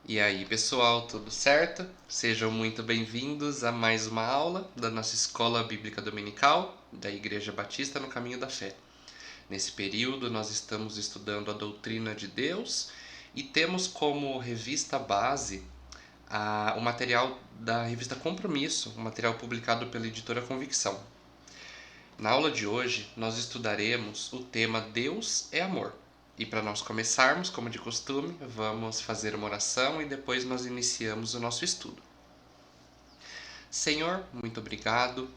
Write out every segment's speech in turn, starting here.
E aí, pessoal, tudo certo? Sejam muito bem-vindos a mais uma aula da nossa Escola Bíblica Dominical da Igreja Batista no Caminho da Fé. Nesse período, nós estamos estudando a doutrina de Deus e temos como revista base o material da revista Compromisso, um material publicado pela editora Convicção. Na aula de hoje, nós estudaremos o tema Deus é Amor. E para nós começarmos, como de costume, vamos fazer uma oração e depois nós iniciamos o nosso estudo. Senhor, muito obrigado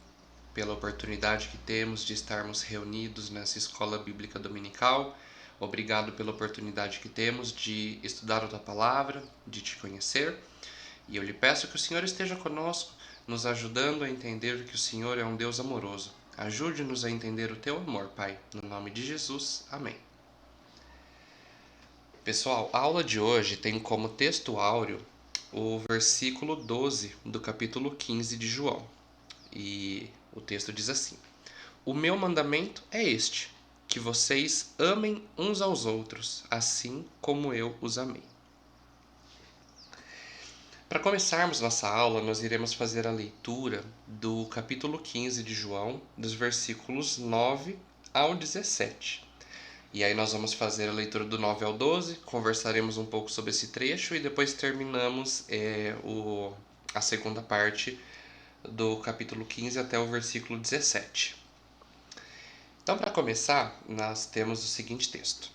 pela oportunidade que temos de estarmos reunidos nessa escola bíblica dominical. Obrigado pela oportunidade que temos de estudar a Tua Palavra, de Te conhecer. E eu lhe peço que o Senhor esteja conosco, nos ajudando a entender que o Senhor é um Deus amoroso. Ajude-nos a entender o Teu amor, Pai. No nome de Jesus. Amém. Pessoal, a aula de hoje tem como texto áureo o versículo 12 do capítulo 15 de João. E o texto diz assim: O meu mandamento é este, que vocês amem uns aos outros, assim como eu os amei. Para começarmos nossa aula, nós iremos fazer a leitura do capítulo 15 de João, dos versículos 9 ao 17. E aí nós vamos fazer a leitura do 9 ao 12, conversaremos um pouco sobre esse trecho e depois terminamos a segunda parte do capítulo 15 até o versículo 17. Então, para começar, nós temos o seguinte texto: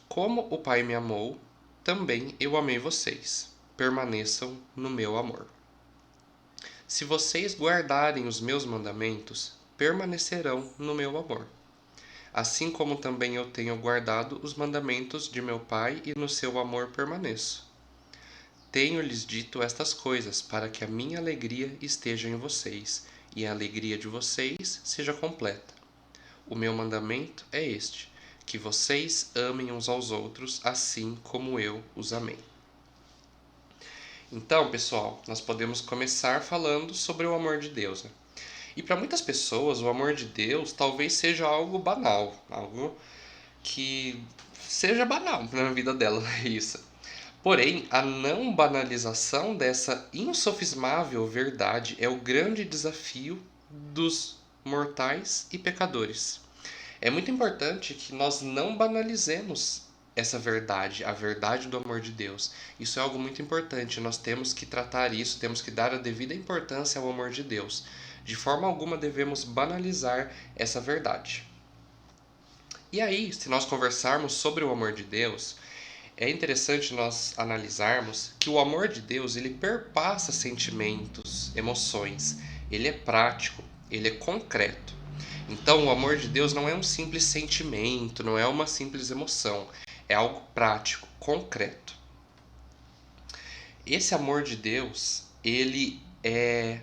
Como o Pai me amou, também eu amei vocês. Permaneçam no meu amor. Se vocês guardarem os meus mandamentos, permanecerão no meu amor. Assim como também eu tenho guardado os mandamentos de meu Pai e no seu amor permaneço. Tenho-lhes dito estas coisas para que a minha alegria esteja em vocês e a alegria de vocês seja completa. O meu mandamento é este, que vocês amem uns aos outros assim como eu os amei. Então, pessoal, nós podemos começar falando sobre o amor de Deus. E para muitas pessoas, o amor de Deus talvez seja algo banal, algo que seja banal na vida dela, isso. Porém, a não banalização dessa insofismável verdade é o grande desafio dos mortais e pecadores. É muito importante que nós não banalizemos essa verdade, a verdade do amor de Deus. Isso é algo muito importante, nós temos que tratar isso, temos que dar a devida importância ao amor de Deus. De forma alguma devemos banalizar essa verdade. E aí, se nós conversarmos sobre o amor de Deus, é interessante nós analisarmos que o amor de Deus, ele perpassa sentimentos, emoções, ele é prático, ele é concreto. Então, o amor de Deus não é um simples sentimento, não é uma simples emoção, é algo prático, concreto. Esse amor de Deus, ele é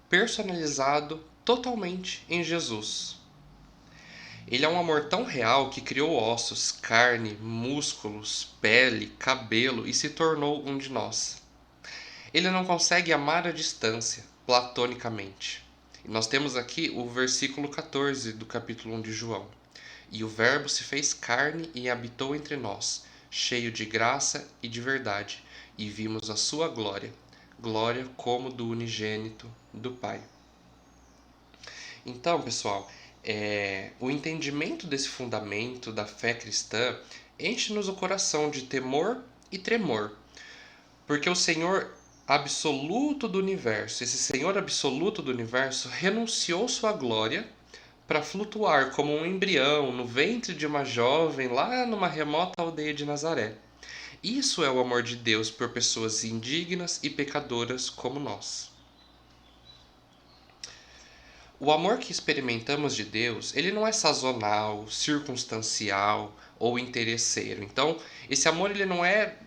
personalizado totalmente em Jesus. Ele é um amor tão real que criou ossos, carne, músculos, pele, cabelo e se tornou um de nós. Ele não consegue amar à distância, platonicamente. E nós temos aqui o versículo 14 do capítulo 1 de João. E o Verbo se fez carne e habitou entre nós, cheio de graça e de verdade, e vimos a sua glória, glória como do unigênito do Pai. Então, pessoal, o entendimento desse fundamento da fé cristã enche-nos o coração de temor e tremor, porque o Senhor absoluto do universo, esse Senhor absoluto do universo, renunciou sua glória para flutuar como um embrião no ventre de uma jovem lá numa remota aldeia de Nazaré. Isso é o amor de Deus por pessoas indignas e pecadoras como nós. O amor que experimentamos de Deus, ele não é sazonal, circunstancial ou interesseiro. Então, esse amor ele não é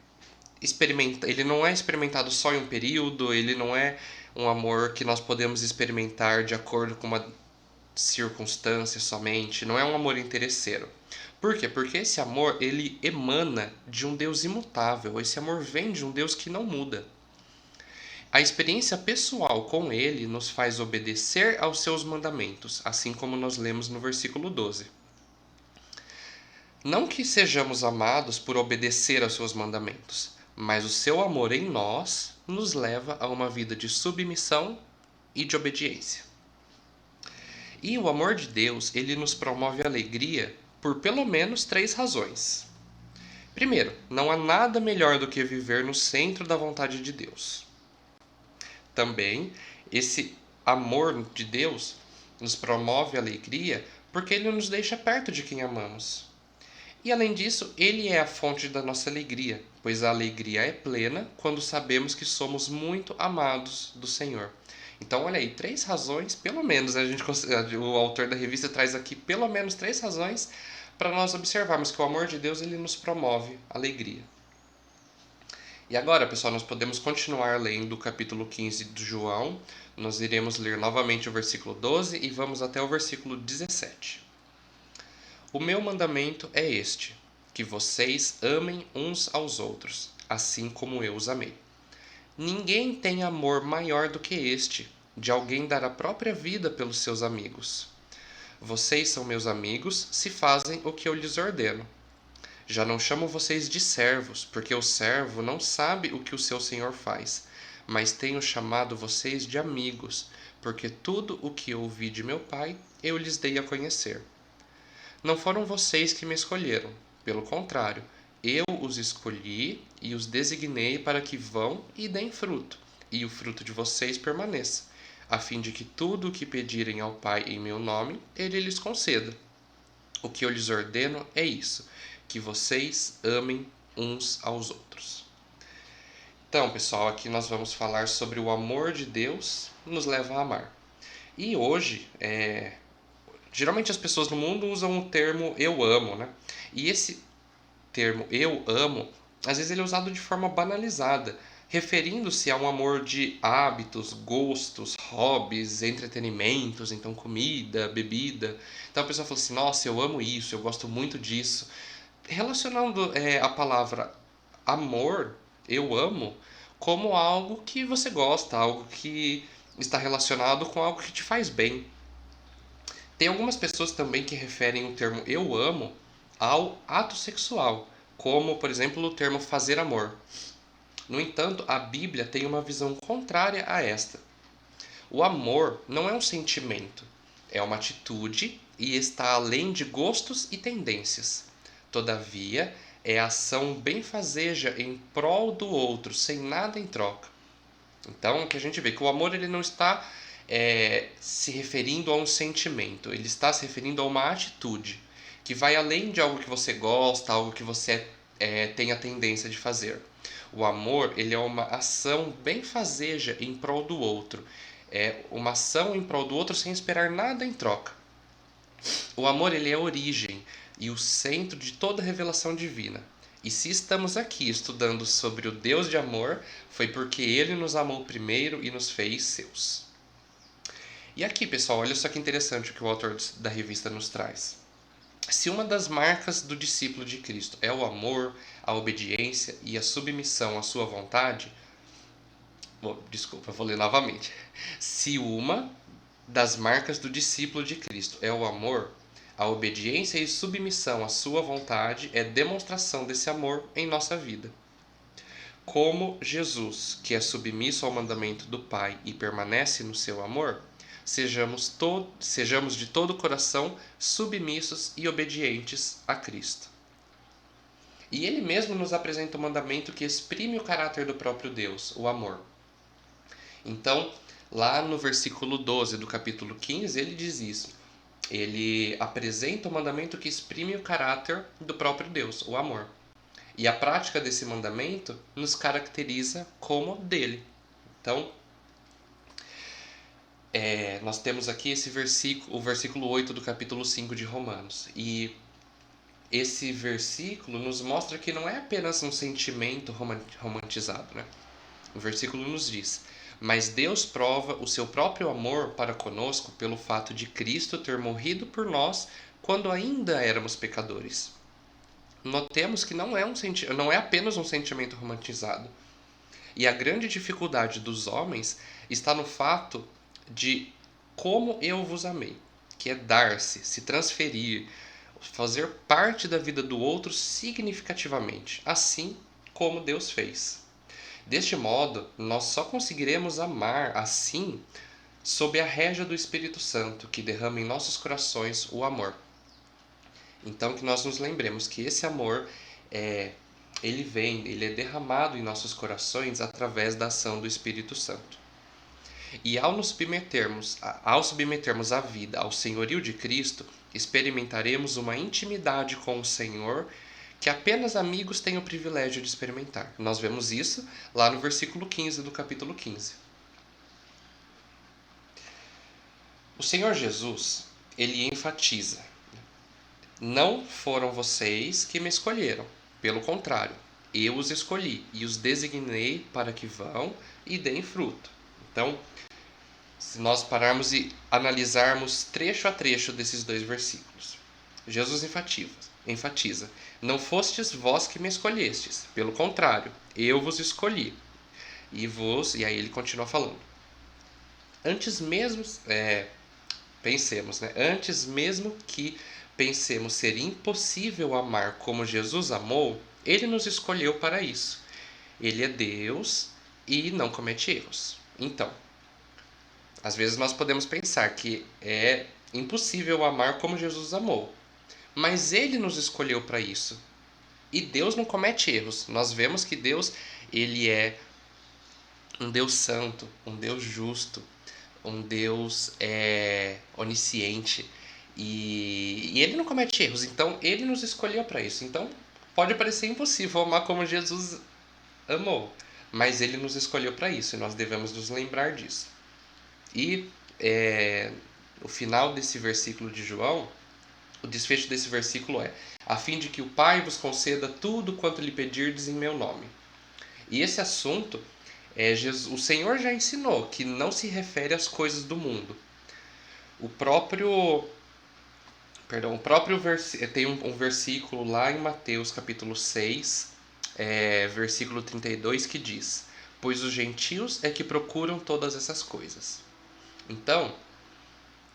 experimentado só em um período, ele não é um amor que nós podemos experimentar de acordo com uma circunstância somente, não é um amor interesseiro. Por quê? Porque esse amor, ele emana de um Deus imutável, esse amor vem de um Deus que não muda. A experiência pessoal com ele nos faz obedecer aos seus mandamentos, assim como nós lemos no versículo 12. Não que sejamos amados por obedecer aos seus mandamentos, mas o seu amor em nós nos leva a uma vida de submissão e de obediência. E o amor de Deus, ele nos promove alegria por pelo menos 3 razões. Primeiro, não há nada melhor do que viver no centro da vontade de Deus. Também, esse amor de Deus nos promove alegria porque ele nos deixa perto de quem amamos. E além disso, ele é a fonte da nossa alegria, pois a alegria é plena quando sabemos que somos muito amados do Senhor. Então, olha aí, 3 razões, pelo menos, né, o autor da revista traz aqui pelo menos 3 razões para nós observarmos que o amor de Deus ele nos promove alegria. E agora, pessoal, nós podemos continuar lendo o capítulo 15 de João. Nós iremos ler novamente o versículo 12 e vamos até o versículo 17. O meu mandamento é este, que vocês amem uns aos outros, assim como eu os amei. Ninguém tem amor maior do que este, de alguém dar a própria vida pelos seus amigos. Vocês são meus amigos se fazem o que eu lhes ordeno. Já não chamo vocês de servos, porque o servo não sabe o que o seu senhor faz, mas tenho chamado vocês de amigos, porque tudo o que ouvi de meu Pai eu lhes dei a conhecer. Não foram vocês que me escolheram, pelo contrário, eu os escolhi e os designei para que vão e deem fruto, e o fruto de vocês permaneça, a fim de que tudo o que pedirem ao Pai em meu nome, ele lhes conceda. O que eu lhes ordeno é isso, que vocês amem uns aos outros. Então, pessoal, aqui nós vamos falar sobre o amor de Deus nos leva a amar. E hoje, geralmente as pessoas no mundo usam o termo eu amo, né? E esse termo eu amo, às vezes ele é usado de forma banalizada, referindo-se a um amor de hábitos, gostos, hobbies, entretenimentos, então comida, bebida. Então a pessoa fala assim, nossa, eu amo isso, eu gosto muito disso. Relacionando a palavra amor, eu amo, como algo que você gosta, algo que está relacionado com algo que te faz bem. Tem algumas pessoas também que referem o termo eu amo ao ato sexual, como, por exemplo, o termo fazer amor. No entanto, a Bíblia tem uma visão contrária a esta. O amor não é um sentimento, é uma atitude e está além de gostos e tendências. Todavia, é ação benfazeja em prol do outro, sem nada em troca. Então, o que a gente vê que o amor ele não está se referindo a um sentimento, ele está se referindo a uma atitude que vai além de algo que você gosta, algo que você tem a tendência de fazer. O amor ele é uma ação benfazeja em prol do outro, é uma ação em prol do outro sem esperar nada em troca. O amor ele é a origem e o centro de toda revelação divina. E se estamos aqui estudando sobre o Deus de amor, foi porque Ele nos amou primeiro e nos fez seus. E aqui, pessoal, olha só que interessante o que o autor da revista nos traz. Se uma das marcas do discípulo de Cristo é o amor, a obediência e a submissão à sua vontade, vou ler novamente. Se uma das marcas do discípulo de Cristo é o amor, a obediência e submissão à sua vontade é demonstração desse amor em nossa vida. Como Jesus, que é submisso ao mandamento do Pai e permanece no seu amor, sejamos de todo o coração submissos e obedientes a Cristo. E ele mesmo nos apresenta um mandamento que exprime o caráter do próprio Deus, o amor. Então, lá no versículo 12 do capítulo 15, ele diz isso. Ele apresenta o mandamento que exprime o caráter do próprio Deus, o amor. E a prática desse mandamento nos caracteriza como dele. Então, nós temos aqui esse versículo, o versículo 8 do capítulo 5 de Romanos. E esse versículo nos mostra que não é apenas um sentimento romantizado, né? O versículo nos diz: mas Deus prova o seu próprio amor para conosco pelo fato de Cristo ter morrido por nós quando ainda éramos pecadores. Notemos que não é apenas um sentimento romantizado. E a grande dificuldade dos homens está no fato de como eu vos amei, que é dar-se, se transferir, fazer parte da vida do outro significativamente, assim como Deus fez. Deste modo, nós só conseguiremos amar assim sob a régia do Espírito Santo, que derrama em nossos corações o amor. Então, que nós nos lembremos que esse amor ele é derramado em nossos corações através da ação do Espírito Santo. E ao submetermos a vida ao senhorio de Cristo, experimentaremos uma intimidade com o Senhor que apenas amigos têm o privilégio de experimentar. Nós vemos isso lá no versículo 15 do capítulo 15. O Senhor Jesus, ele enfatiza: não foram vocês que me escolheram, pelo contrário, eu os escolhi e os designei para que vão e deem fruto. Então, se nós pararmos e analisarmos trecho a trecho desses dois versículos, Jesus enfatiza: não fostes vós que me escolhestes, pelo contrário, eu vos escolhi. E aí ele continua falando. Antes mesmo que pensemos ser impossível amar como Jesus amou, ele nos escolheu para isso. Ele é Deus e não comete erros. Então, às vezes nós podemos pensar que é impossível amar como Jesus amou, mas ele nos escolheu para isso. E Deus não comete erros. Nós vemos que Deus, ele é um Deus santo, um Deus justo, um Deus onisciente, e ele não comete erros. Então ele nos escolheu para isso. Então pode parecer impossível amar como Jesus amou, mas ele nos escolheu para isso e nós devemos nos lembrar disso. E o final desse versículo de João, o desfecho desse versículo é: a fim de que o Pai vos conceda tudo quanto lhe pedirdes em meu nome. E esse assunto, o Senhor já ensinou que não se refere às coisas do mundo. Tem um versículo lá em Mateus capítulo 6, versículo 32, que diz: pois os gentios é que procuram todas essas coisas. Então,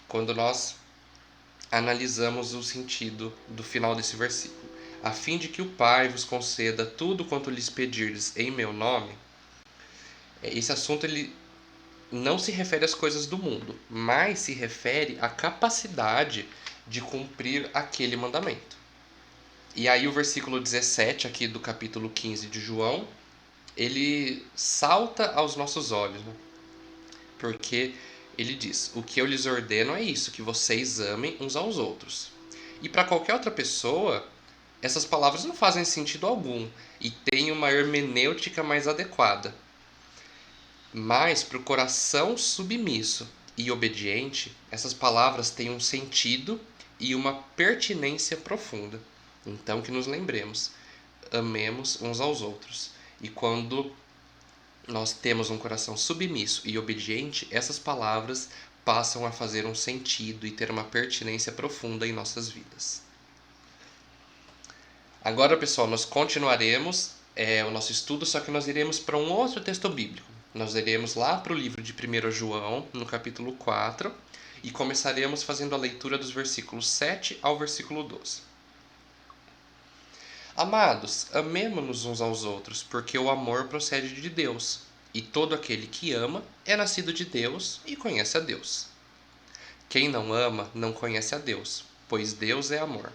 quando nós analisamos o sentido do final desse versículo, a fim de que o Pai vos conceda tudo quanto lhes pedirdes em meu nome, esse assunto ele não se refere às coisas do mundo, mas se refere à capacidade de cumprir aquele mandamento. E aí o versículo 17 aqui do capítulo 15 de João, ele salta aos nossos olhos, né? Porque ele diz: o que eu lhes ordeno é isso, que vocês amem uns aos outros. E para qualquer outra pessoa, essas palavras não fazem sentido algum e têm uma hermenêutica mais adequada. Mas para o coração submisso e obediente, essas palavras têm um sentido e uma pertinência profunda. Então que nos lembremos, amemos uns aos outros. E quando nós temos um coração submisso e obediente, essas palavras passam a fazer um sentido e ter uma pertinência profunda em nossas vidas. Agora, pessoal, nós continuaremos o nosso estudo, só que nós iremos para um outro texto bíblico. Nós iremos lá para o livro de 1 João, no capítulo 4, e começaremos fazendo a leitura dos versículos 7 ao versículo 12. Amados, amemo-nos uns aos outros, porque o amor procede de Deus, e todo aquele que ama é nascido de Deus e conhece a Deus. Quem não ama não conhece a Deus, pois Deus é amor.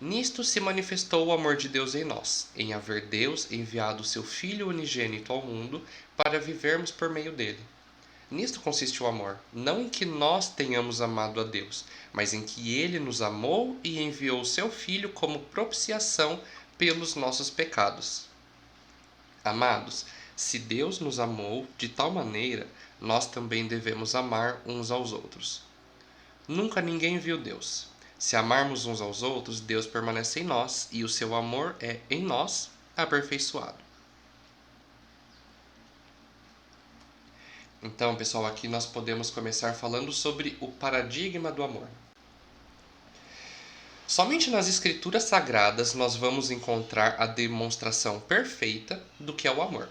Nisto se manifestou o amor de Deus em nós, em haver Deus enviado o seu Filho unigênito ao mundo para vivermos por meio dele. Nisto consiste o amor, não em que nós tenhamos amado a Deus, mas em que ele nos amou e enviou o seu Filho como propiciação pelos nossos pecados. Amados, se Deus nos amou de tal maneira, nós também devemos amar uns aos outros. Nunca ninguém viu Deus. Se amarmos uns aos outros, Deus permanece em nós e o seu amor é, em nós, aperfeiçoado. Então, pessoal, aqui nós podemos começar falando sobre o paradigma do amor. Somente nas Escrituras Sagradas nós vamos encontrar a demonstração perfeita do que é o amor.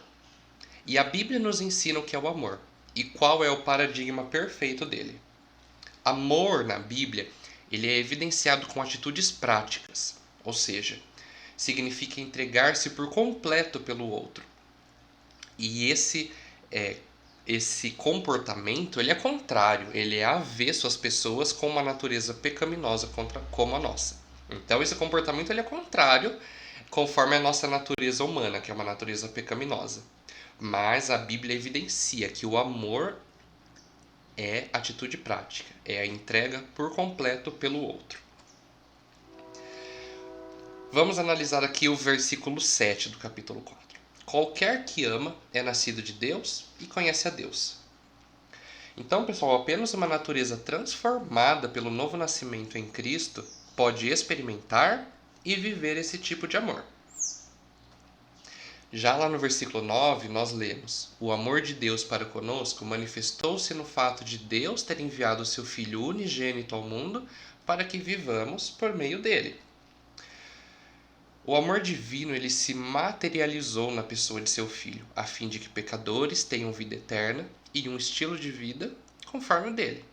E a Bíblia nos ensina o que é o amor e qual é o paradigma perfeito dele. Amor, na Bíblia, ele é evidenciado com atitudes práticas, ou seja, significa entregar-se por completo pelo outro. E esse comportamento, ele é contrário, ele é avesso às pessoas com uma natureza pecaminosa como a nossa. Então esse comportamento ele é contrário conforme a nossa natureza humana, que é uma natureza pecaminosa. Mas a Bíblia evidencia que o amor é atitude prática, é a entrega por completo pelo outro. Vamos analisar aqui o versículo 7 do capítulo 4. Qualquer que ama é nascido de Deus e conhece a Deus. Então, pessoal, apenas uma natureza transformada pelo novo nascimento em Cristo pode experimentar e viver esse tipo de amor. Já lá no versículo 9, nós lemos: o amor de Deus para conosco manifestou-se no fato de Deus ter enviado o seu Filho unigênito ao mundo para que vivamos por meio dele. O amor divino ele se materializou na pessoa de seu Filho, a fim de que pecadores tenham vida eterna e um estilo de vida conforme o dele.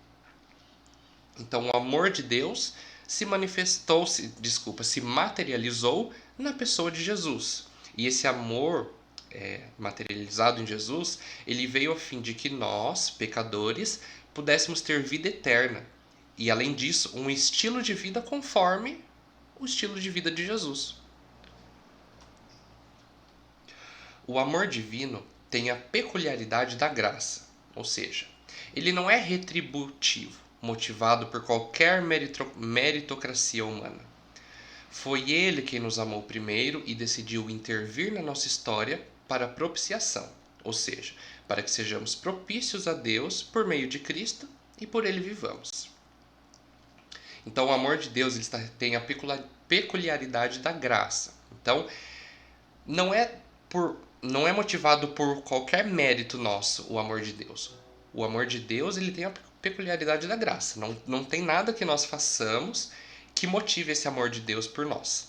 Então, o amor de Deus se materializou na pessoa de Jesus. E esse amor materializado em Jesus, ele veio a fim de que nós, pecadores, pudéssemos ter vida eterna. E, além disso, um estilo de vida conforme o estilo de vida de Jesus. O amor divino tem a peculiaridade da graça, ou seja, ele não é retributivo, motivado por qualquer meritocracia humana. Foi ele quem nos amou primeiro e decidiu intervir na nossa história para propiciação, ou seja, para que sejamos propícios a Deus por meio de Cristo e por ele vivamos. Então, o amor de Deus tem a peculiaridade da graça. Então, não é motivado por qualquer mérito nosso o amor de Deus. O amor de Deus ele tem a peculiaridade da graça. Não tem nada que nós façamos que motive esse amor de Deus por nós.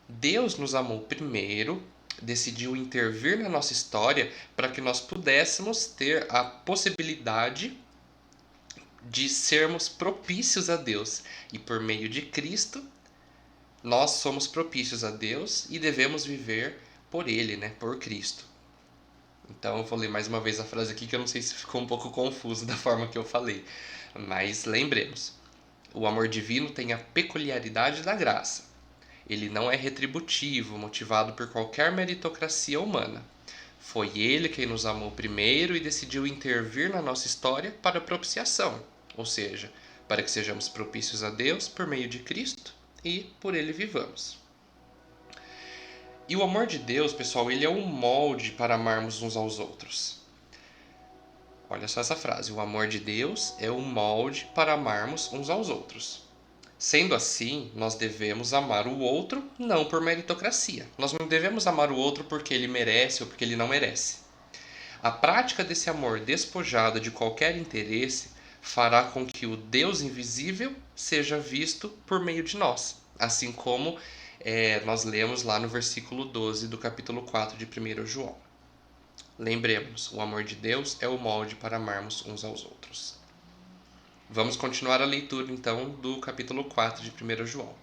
Deus nos amou primeiro, decidiu intervir na nossa história para que nós pudéssemos ter a possibilidade de sermos propícios a Deus. E por meio de Cristo, nós somos propícios a Deus e devemos viver por Ele, né? Por Cristo. Então eu vou ler mais uma vez a frase aqui que eu não sei se ficou um pouco confuso da forma que eu falei. Mas lembremos, o amor divino tem a peculiaridade da graça. Ele não é retributivo, motivado por qualquer meritocracia humana. Foi Ele quem nos amou primeiro e decidiu intervir na nossa história para propiciação, ou seja, para que sejamos propícios a Deus por meio de Cristo e por Ele vivamos. E o amor de Deus, pessoal, ele é um molde para amarmos uns aos outros. Olha só essa frase: o amor de Deus é um molde para amarmos uns aos outros. Sendo assim, nós devemos amar o outro não por meritocracia. Nós não devemos amar o outro porque ele merece ou porque ele não merece. A prática desse amor despojado de qualquer interesse fará com que o Deus invisível seja visto por meio de nós, assim como nós lemos lá no versículo 12 do capítulo 4 de 1 João. Lembremos, o amor de Deus é o molde para amarmos uns aos outros. Vamos continuar a leitura então do capítulo 4 de 1 João,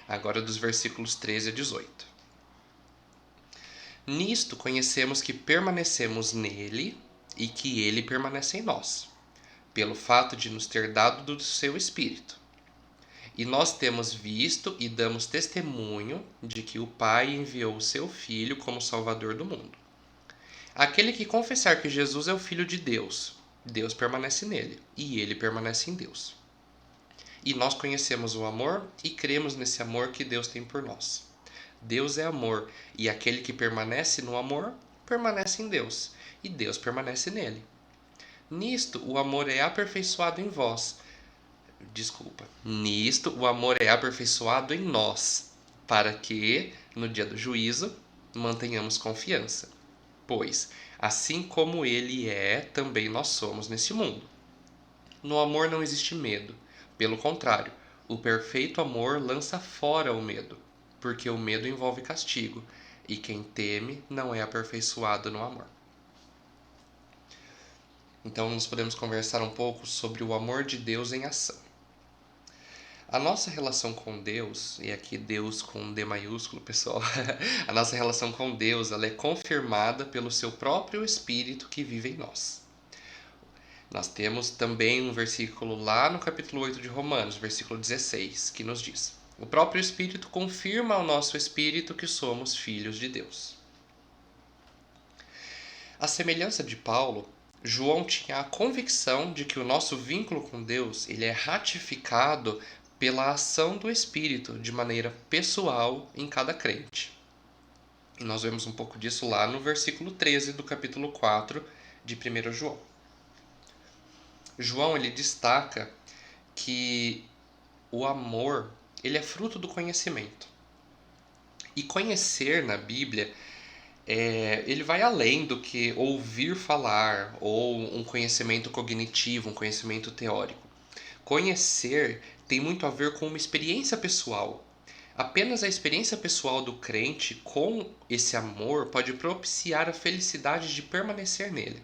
agora dos versículos 13 a 18. Nisto conhecemos que permanecemos nele e que ele permanece em nós, pelo fato de nos ter dado do seu Espírito. E nós temos visto e damos testemunho de que o Pai enviou o seu Filho como Salvador do mundo. Aquele que confessar que Jesus é o Filho de Deus, Deus permanece nele e ele permanece em Deus. E nós conhecemos o amor e cremos nesse amor que Deus tem por nós. Deus é amor e aquele que permanece no amor permanece em Deus e Deus permanece nele. Nisto o amor é aperfeiçoado em vós. Nisto o amor é aperfeiçoado em nós, para que, no dia do juízo, mantenhamos confiança. Pois, assim como ele é, também nós somos neste mundo. No amor não existe medo. Pelo contrário, o perfeito amor lança fora o medo, porque o medo envolve castigo, e quem teme não é aperfeiçoado no amor. Então, nós podemos conversar um pouco sobre o amor de Deus em ação. A nossa relação com Deus, e aqui Deus com D maiúsculo, pessoal, a nossa relação com Deus, ela é confirmada pelo seu próprio Espírito que vive em nós. Nós temos também um versículo lá no capítulo 8 de Romanos, versículo 16, que nos diz: o próprio Espírito confirma ao nosso espírito que somos filhos de Deus. À semelhança de Paulo, João tinha a convicção de que o nosso vínculo com Deus ele é ratificado pela ação do Espírito de maneira pessoal em cada crente. E nós vemos um pouco disso lá no versículo 13 do capítulo 4 de 1 João. João ele destaca que o amor ele é fruto do conhecimento. E conhecer na Bíblia ele vai além do que ouvir falar ou um conhecimento cognitivo, um conhecimento teórico. Conhecer tem muito a ver com uma experiência pessoal. Apenas a experiência pessoal do crente com esse amor pode propiciar a felicidade de permanecer nele.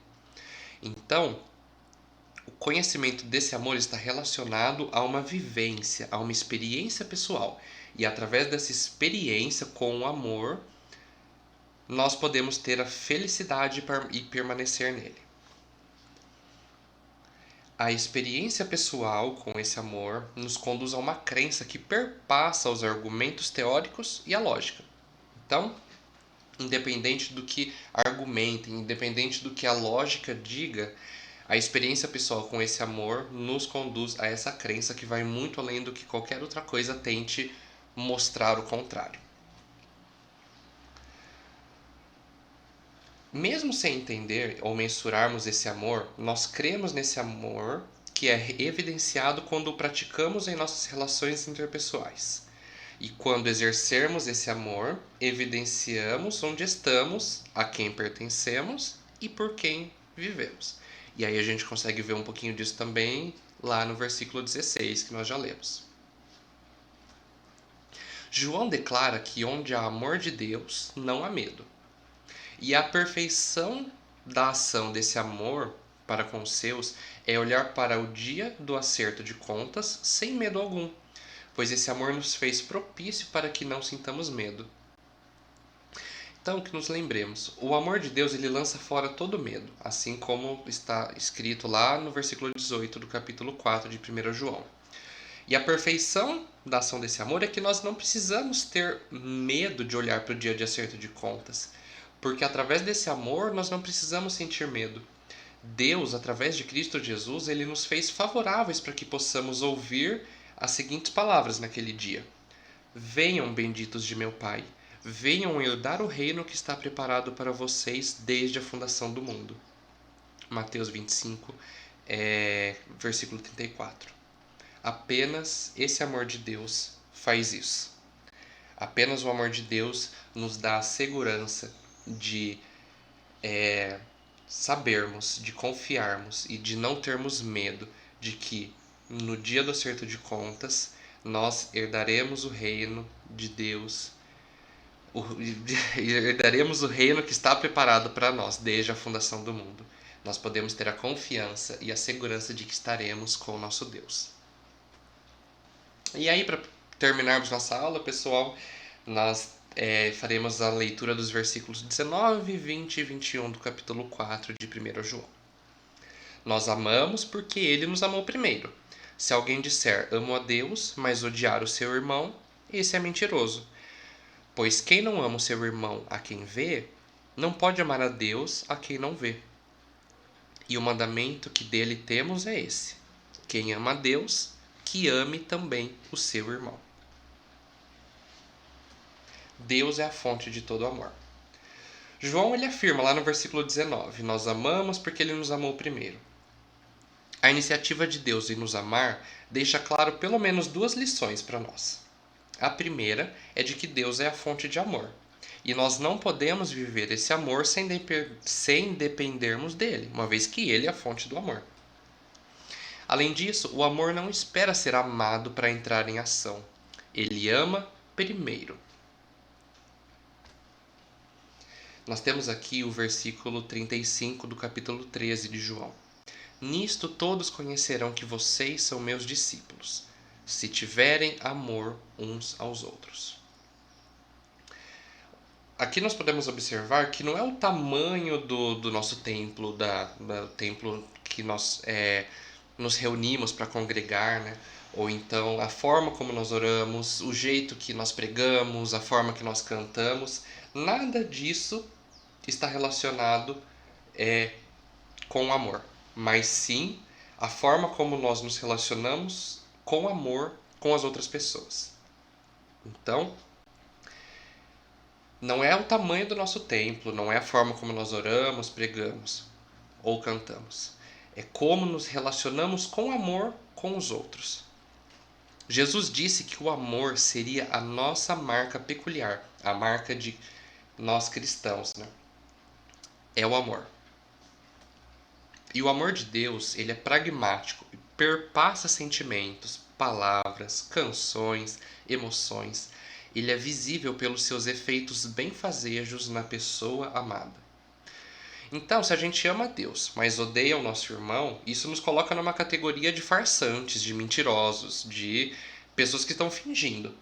Então, o conhecimento desse amor está relacionado a uma vivência, a uma experiência pessoal. E através dessa experiência com o amor, nós podemos ter a felicidade e permanecer nele. A experiência pessoal com esse amor nos conduz a uma crença que perpassa os argumentos teóricos e a lógica. Então, independente do que argumentem, independente do que a lógica diga, a experiência pessoal com esse amor nos conduz a essa crença que vai muito além do que qualquer outra coisa tente mostrar o contrário. Mesmo sem entender ou mensurarmos esse amor, nós cremos nesse amor que é evidenciado quando o praticamos em nossas relações interpessoais. E quando exercermos esse amor, evidenciamos onde estamos, a quem pertencemos e por quem vivemos. E aí a gente consegue ver um pouquinho disso também lá no versículo 16 que nós já lemos. João declara que onde há amor de Deus, não há medo. E a perfeição da ação desse amor para com os seus é olhar para o dia do acerto de contas sem medo algum, pois esse amor nos fez propício para que não sintamos medo. Então, que nos lembremos, o amor de Deus ele lança fora todo medo, assim como está escrito lá no versículo 18 do capítulo 4 de 1 João. E a perfeição da ação desse amor é que nós não precisamos ter medo de olhar para o dia de acerto de contas, porque através desse amor nós não precisamos sentir medo. Deus, através de Cristo Jesus, ele nos fez favoráveis para que possamos ouvir as seguintes palavras naquele dia: venham, benditos de meu Pai, venham herdar o reino que está preparado para vocês desde a fundação do mundo. Mateus 25, versículo 34. Apenas esse amor de Deus faz isso. Apenas o amor de Deus nos dá a segurança de sabermos, de confiarmos e de não termos medo de que no dia do acerto de contas nós herdaremos o reino de Deus, herdaremos o reino que está preparado para nós desde a fundação do mundo. Nós podemos ter a confiança e a segurança de que estaremos com o nosso Deus. E aí, para terminarmos nossa aula, pessoal, nós faremos a leitura dos versículos 19, 20 e 21 do capítulo 4 de 1 João. Nós amamos porque ele nos amou primeiro. Se alguém disser amo a Deus, mas odiar o seu irmão, esse é mentiroso. Pois quem não ama o seu irmão a quem vê, não pode amar a Deus a quem não vê. E o mandamento que dele temos é esse: quem ama a Deus, que ame também o seu irmão. Deus é a fonte de todo amor. João ele afirma lá no versículo 19: nós amamos porque ele nos amou primeiro. A iniciativa de Deus em nos amar deixa claro pelo menos duas lições para nós. A primeira é de que Deus é a fonte de amor. E nós não podemos viver esse amor sem dependermos dele, uma vez que ele é a fonte do amor. Além disso, o amor não espera ser amado para entrar em ação. Ele ama primeiro. Nós temos aqui o versículo 35 do capítulo 13 de João. Nisto todos conhecerão que vocês são meus discípulos, se tiverem amor uns aos outros. Aqui nós podemos observar que não é o tamanho do nosso templo, do templo que nós nos reunimos para congregar, né? Ou então a forma como nós oramos, o jeito que nós pregamos, a forma que nós cantamos. Nada disso está relacionado com o amor, mas sim a forma como nós nos relacionamos com amor com as outras pessoas. Então, não é o tamanho do nosso templo, não é a forma como nós oramos, pregamos ou cantamos. É como nos relacionamos com amor com os outros. Jesus disse que o amor seria a nossa marca peculiar, a marca de nós cristãos, né? É o amor. E o amor de Deus, ele é pragmático e perpassa sentimentos, palavras, canções, emoções. Ele é visível pelos seus efeitos benfazejos na pessoa amada. Então, se a gente ama a Deus, mas odeia o nosso irmão, isso nos coloca numa categoria de farsantes, de mentirosos, de pessoas que estão fingindo.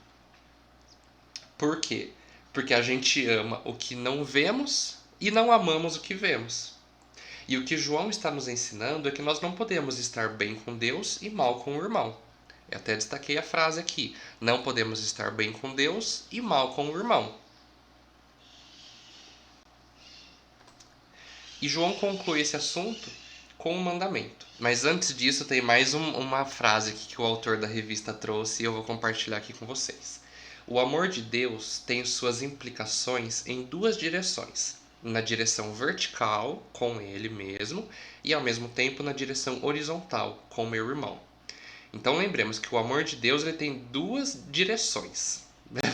Por quê? Porque a gente ama o que não vemos e não amamos o que vemos. E o que João está nos ensinando é que nós não podemos estar bem com Deus e mal com o irmão. Eu até destaquei a frase aqui. Não podemos estar bem com Deus e mal com o irmão. E João conclui esse assunto com um mandamento. Mas antes disso, tem mais uma frase aqui que o autor da revista trouxe e eu vou compartilhar aqui com vocês. O amor de Deus tem suas implicações em duas direções. Na direção vertical, com ele mesmo, e ao mesmo tempo na direção horizontal, com meu irmão. Então lembremos que o amor de Deus ele tem duas direções.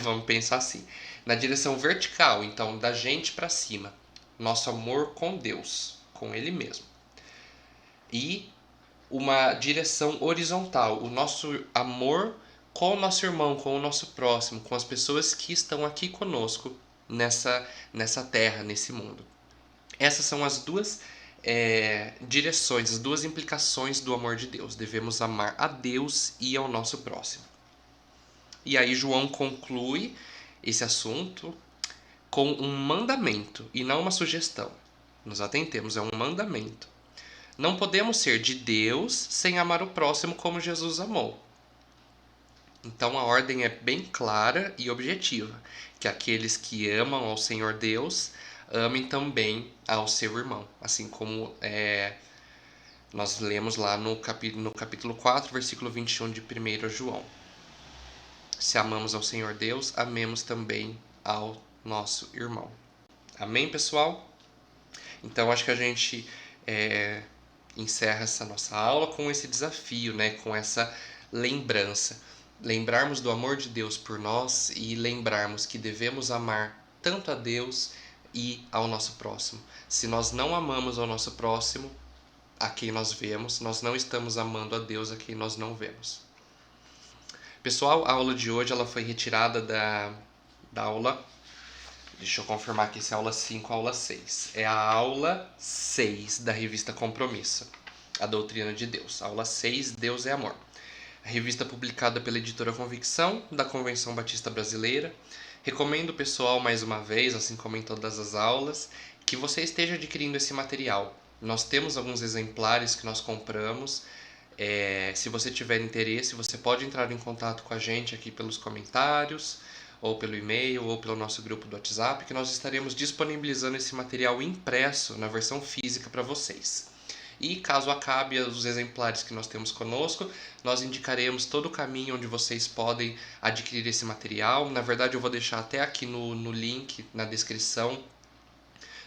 Vamos pensar assim. Na direção vertical, então da gente para cima, nosso amor com Deus, com ele mesmo. E uma direção horizontal, o nosso amor com o nosso irmão, com o nosso próximo, com as pessoas que estão aqui conosco nessa terra, nesse mundo. Essas são as duas direções, as duas implicações do amor de Deus. Devemos amar a Deus e ao nosso próximo. E aí João conclui esse assunto com um mandamento e não uma sugestão. Nos atentemos, é um mandamento. Não podemos ser de Deus sem amar o próximo como Jesus amou. Então a ordem é bem clara e objetiva, que aqueles que amam ao Senhor Deus amem também ao seu irmão, assim como nós lemos lá no capítulo 4, versículo 21 de 1 João. Se amamos ao Senhor Deus, amemos também ao nosso irmão. Amém, pessoal? Então acho que a gente encerra essa nossa aula com esse desafio, né? Com essa lembrança. Lembrarmos do amor de Deus por nós e lembrarmos que devemos amar tanto a Deus e ao nosso próximo. Se nós não amamos ao nosso próximo, a quem nós vemos, nós não estamos amando a Deus a quem nós não vemos. Pessoal, a aula de hoje ela foi retirada da aula. Deixa eu confirmar aqui se é aula 5 ou aula 6. É a aula 6 da revista Compromisso, a doutrina de Deus. Aula 6, Deus é amor. A revista publicada pela editora Convicção, da Convenção Batista Brasileira. Recomendo, pessoal, mais uma vez, assim como em todas as aulas, que você esteja adquirindo esse material. Nós temos alguns exemplares que nós compramos. Se você tiver interesse, você pode entrar em contato com a gente aqui pelos comentários, ou pelo e-mail, ou pelo nosso grupo do WhatsApp, que nós estaremos disponibilizando esse material impresso na versão física para vocês. E caso acabe os exemplares que nós temos conosco, nós indicaremos todo o caminho onde vocês podem adquirir esse material. Na verdade, eu vou deixar até aqui no link, na descrição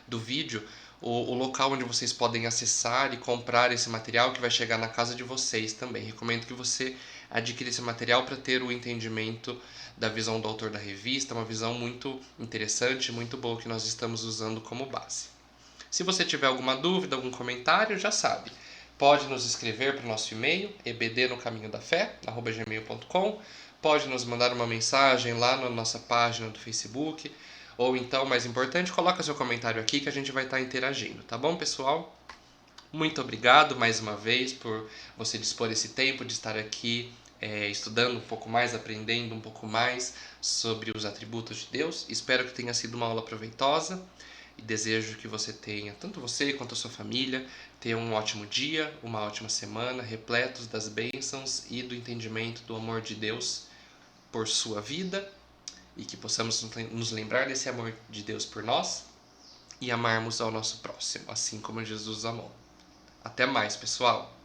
do vídeo, o local onde vocês podem acessar e comprar esse material que vai chegar na casa de vocês também. Recomendo que você adquira esse material para ter o entendimento da visão do autor da revista, uma visão muito interessante, muito boa que nós estamos usando como base. Se você tiver alguma dúvida, algum comentário, já sabe. Pode nos escrever para o nosso e-mail, ebdnocamindafé@gmail.com. Pode nos mandar uma mensagem lá na nossa página do Facebook. Ou então, mais importante, coloca seu comentário aqui que a gente vai estar interagindo, tá bom, pessoal? Muito obrigado mais uma vez por você dispor esse tempo de estar aqui estudando um pouco mais, aprendendo um pouco mais sobre os atributos de Deus. Espero que tenha sido uma aula proveitosa e desejo que você tenha, tanto você quanto a sua família, tenha um ótimo dia, uma ótima semana, repletos das bênçãos e do entendimento do amor de Deus por sua vida, e que possamos nos lembrar desse amor de Deus por nós e amarmos ao nosso próximo, assim como Jesus amou. Até mais, pessoal!